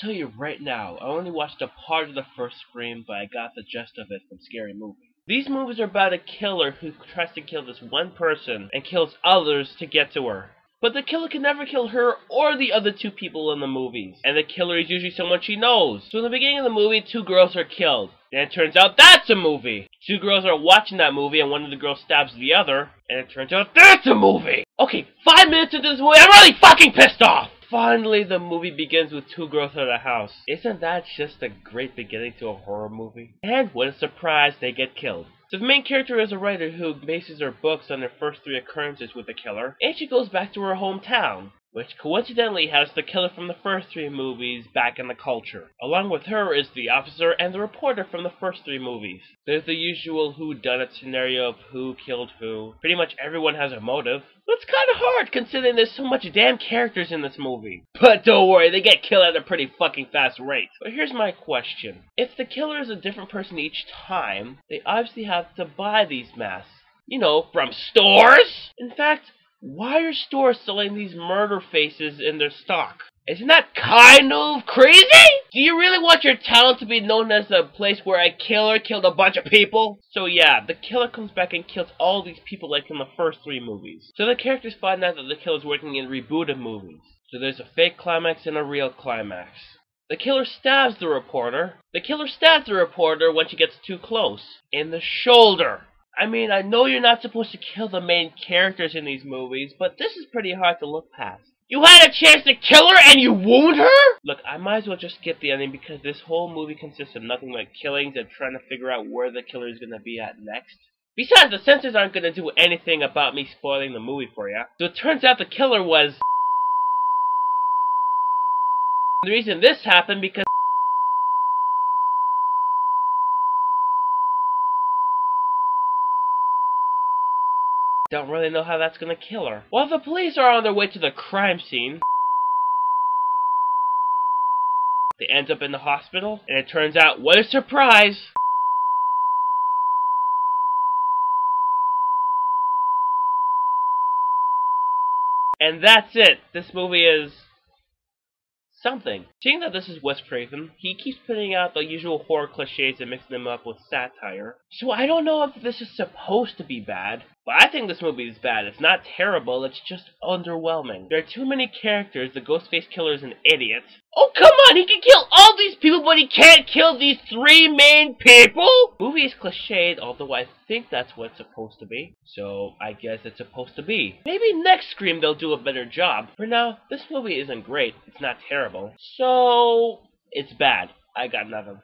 tell you right now, I only watched a part of the first Scream, but I got the gist of it from Scary Movie. These movies are about a killer who tries to kill this one person and kills others to get to her. But the killer can never kill her or the other two people in the movies. And the killer is usually someone she knows. So in the beginning of the movie, 2 girls are killed. Then it turns out that's a movie. 2 girls are watching that movie and one of the girls stabs the other. And it turns out that's a movie! Okay, 5 minutes into this movie, I'm really fucking pissed off! Finally, the movie begins with 2 girls at a house. Isn't that just a great beginning to a horror movie? And what a surprise, they get killed. So the main character is a writer who bases her books on her first 3 occurrences with the killer, and she goes back to her hometown, which coincidentally has the killer from the first 3 movies back in the culture. Along with her is the officer and the reporter from the first 3 movies. There's the usual whodunit scenario of who killed who. Pretty much everyone has a motive. But it's kinda hard considering there's so much damn characters in this movie. But don't worry, they get killed at a pretty fucking fast rate. But here's my question. If the killer is a different person each time, they obviously have to buy these masks. You know, from stores? In fact, why are stores selling these murder faces in their stock? Isn't that kind of crazy? Do you really want your town to be known as a place where a killer killed a bunch of people? So yeah, the killer comes back and kills all these people like in the first 3 movies. So the characters find out that the killer's working in rebooted movies. So there's a fake climax and a real climax. The killer stabs the reporter. The killer stabs the reporter when she gets too close. In the shoulder. I mean, I know you're not supposed to kill the main characters in these movies, but this is pretty hard to look past. You had a chance to kill her and you wound her?! Look, I might as well just skip the ending because this whole movie consists of nothing but killings and trying to figure out where the killer is going to be at next. Besides, the censors aren't going to do anything about me spoiling the movie for you. So it turns out the killer was... The reason this happened because... Don't really know how that's gonna kill her. While the police are on their way to the crime scene, they end up in the hospital, and it turns out, what a surprise! And that's it. This movie is... something. Seeing that this is Wes Craven, he keeps putting out the usual horror cliches and mixing them up with satire. So I don't know if this is supposed to be bad, but I think this movie is bad. It's not terrible, it's just underwhelming. There are too many characters, the Ghostface Killer is an idiot. Oh come on, he can kill all these people, but he can't kill these 3 main people?! The movie is cliched, although I think that's what it's supposed to be. So I guess it's supposed to be. Maybe next Scream they'll do a better job. For now, this movie isn't great. It's not terrible. So, it's bad. I got nothing.